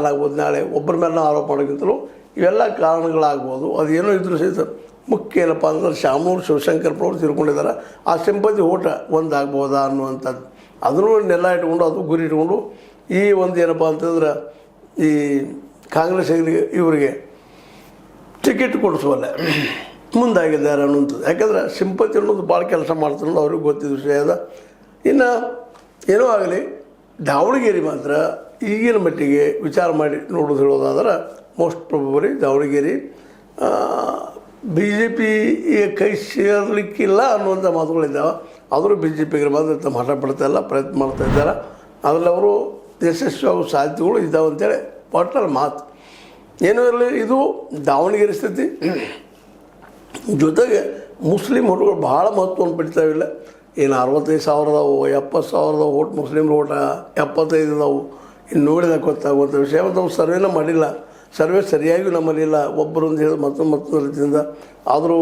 ಕಾರಣ ಆಗ್ಬೋದು. ನಾಳೆ ಒಬ್ಬರ ಮೇಲೆ ನಾವು ಆರೋಪ ಮಾಡೋಕ್ಕಿಂತಲೂ ಇವೆಲ್ಲ ಕಾರಣಗಳಾಗ್ಬೋದು. ಅದೇನೋ ಇದ್ರೂ ಸಹಿತ ಮುಖ್ಯ ಏನಪ್ಪ ಅಂದ್ರೆ ಶಾಮನೂರು ಶಿವಶಂಕರಪ್ಪನವ್ರು ತಿಳ್ಕೊಂಡಿದ್ದಾರೆ. ಆ ಸಿಂಪತಿ ಓಟ ಒಂದಾಗ್ಬೋದಾ ಅನ್ನುವಂಥದ್ದು ಅದನ್ನು ನೆಲ ಇಟ್ಕೊಂಡು ಅದು ಗುರಿ ಇಟ್ಕೊಂಡು ಈ ಒಂದು ಏನಪ್ಪ ಅಂತಂದ್ರೆ ಈ ಕಾಂಗ್ರೆಸ್ ಇವರಿಗೆ ಟಿಕೆಟ್ ಕೊಡಿಸುವಲ್ಲ ಮುಂದಾಗಿದ್ದಾರೆ ಅನ್ನುವಂಥದ್ದು. ಯಾಕಂದ್ರೆ ಸಿಂಪತಿ ಅನ್ನೋದು ಭಾಳ ಕೆಲಸ ಮಾಡ್ತಾರೆ ಅನ್ನೋದು ಅವ್ರಿಗೆ ಗೊತ್ತಿದ್ದ ವಿಷಯ ಅದ. ಇನ್ನು ಏನೋ ಆಗಲಿ ದಾವಣಗೆರೆ ಮಾತ್ರ ಈಗಿನ ಮಟ್ಟಿಗೆ ವಿಚಾರ ಮಾಡಿ ನೋಡೋದು ಹೇಳೋದಾದ್ರೆ ಮೋಸ್ಟ್ ಪ್ರೊಬಬಲಿ ದಾವಣಗೆರೆ ಬಿ ಜೆ ಪಿಯ ಕೈ ಸೇರಲಿಕ್ಕಿಲ್ಲ ಅನ್ನುವಂಥ ಮಾತುಗಳಿದ್ದಾವೆ. ಆದರೂ ಬಿ ಜೆ ಪಿಗೆ ಮಾತ್ರ ತಮ್ಮ ಹಠ ಪಡ್ತಾಯಿಲ್ಲ, ಪ್ರಯತ್ನ ಮಾಡ್ತಾ ಇದ್ದಾರೆ. ಅದರಲ್ಲಿ ಅವರು ಯಶಸ್ವಿಯಾಗುವ ಸಾಧ್ಯತೆಗಳು ಇದ್ದಾವೆ ಅಂತೇಳಿ ಒಟ್ಟಾರೆ ಮಾತು. ಏನೂ ಇರಲಿ, ಇದು ದಾವಣಗೆರೆ ಸ್ಥಿತಿ. ಜೊತೆಗೆ ಮುಸ್ಲಿಂ ಓಟ್ಗಳು ಭಾಳ ಮಹತ್ವವನ್ನು ಪಡಿತಾವಿಲ್ಲ. ಏನು 65,000 ಅದಾವು, 70,000 ಓಟ್ ಮುಸ್ಲಿಮ್ರ ಓಟ 75 ಅದಾವು. ಇನ್ನು ನೋಡಿದಾಗ ಗೊತ್ತಾಗುವಂಥ ವಿಷಯ. ಮತ್ತು ನಾವು ಸರ್ವೇನ ಮಾಡಿಲ್ಲ, ಸರ್ವೆ ಸರಿಯಾಗಿ ನಮ್ಮಲ್ಲಿಲ್ಲ. ಒಬ್ಬರೊಂದು ಹೇಳಿ ಮತ್ತೊಂದು ರೀತಿಯಿಂದ ಆದರೂ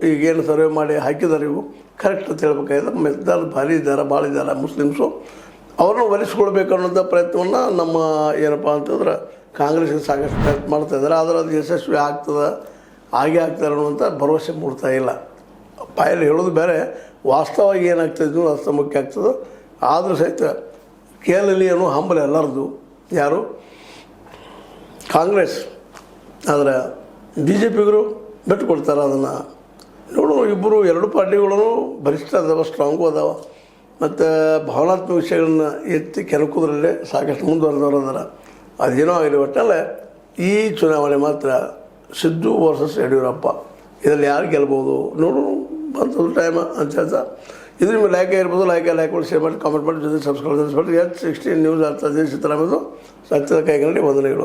ಈಗೇನು ಸರ್ವೆ ಮಾಡಿ ಹಾಕಿದ್ದಾರೆ ಇವು ಕರೆಕ್ಟ್ ಅಂತ ಹೇಳ್ಬೇಕಾಗಿದೆ. ಮೆದ್ದಾರು ಭಾರಿ ಇದ್ದಾರೆ, ಭಾಳ ಇದ್ದಾರೆ ಮುಸ್ಲಿಮ್ಸು. ಅವ್ರನ್ನ ಒಲಿಸ್ಕೊಳ್ಬೇಕು ಅನ್ನೋಂಥ ಪ್ರಯತ್ನವನ್ನು ನಮ್ಮ ಏನಪ್ಪ ಅಂತಂದ್ರೆ ಕಾಂಗ್ರೆಸ್ಗೆ ಸಾಕಷ್ಟು ಪ್ರಯತ್ನ ಮಾಡ್ತಾಯಿದ್ದಾರೆ. ಆದರೆ ಅದು ಯಶಸ್ವಿ ಆಗ್ತದೆ, ಹಾಗೆ ಆಗ್ತಾರೆ ಅನ್ನುವಂಥ ಭರವಸೆ ಮೂಡ್ತಾ ಇಲ್ಲ. ಬಾಯಲ್ಲಿ ಹೇಳೋದು ಬೇರೆ, ವಾಸ್ತವವಾಗಿ ಏನಾಗ್ತಾಯಿದ್ದು ಅಷ್ಟು ಮುಖ್ಯ ಆಗ್ತದೆ. ಆದರೂ ಸಹಿತ ಕೇಳಲಿ ಅನ್ನೋ ಹಂಬಲ ಎಲ್ಲರದು. ಯಾರು ಕಾಂಗ್ರೆಸ್ ಆದರೆ ಬಿ ಜೆ ಪಿಗರು ಬಿಟ್ಟು ಕೊಡ್ತಾರೆ ಅದನ್ನು. ನೋಡು, ಇಬ್ಬರು ಎರಡು ಪಾರ್ಟಿಗಳೂ ಬಲಿಷ್ಠ ಅದಾವ, ಸ್ಟ್ರಾಂಗು ಅದಾವ. ಮತ್ತು ಭಾವನಾತ್ಮಕ ವಿಷಯಗಳನ್ನ ಎತ್ತಿ ಕೆಣಕೋದ್ರಲ್ಲೇ ಸಾಕಷ್ಟು ಮುಂದುವರೆದವರು ಅದಾರ. ಅದೇನೋ ಆಗಲಿ, ಒಟ್ಟಲ್ಲೇ ಈ ಚುನಾವಣೆ ಮಾತ್ರ ಸಿದ್ದು ವರ್ಸಸ್ ಯಡಿಯೂರಪ್ಪ, ಇದರಲ್ಲಿ ಯಾರು ಗೆಲ್ಬೋದು ನೋಡು. ಬಂತು ಟೈಮ್ ಅಂತ ಹೇಳ್ತಾ ಇದ್ರ ಮೇಲೆ ಲೈಕ್ ಇರ್ಬೋದು. ಲೈಕ್ ಮಾಡಿ, ಶೇರ್ ಮಾಡಿ, ಕಾಮೆಂಟ್ ಮಾಡಿ, ಜೊತೆ ಸಬ್ಸ್ಕ್ರೈಬ್ ಮಾಡಿ. H16 ನ್ಯೂಸ್ ಅರ್ಥ ಸಿದ್ದರಾಮಯ್ಯದು ಸತ್ಯದ ಕೈಗನ್ನಡಿ ವಂದನೆಗಳು.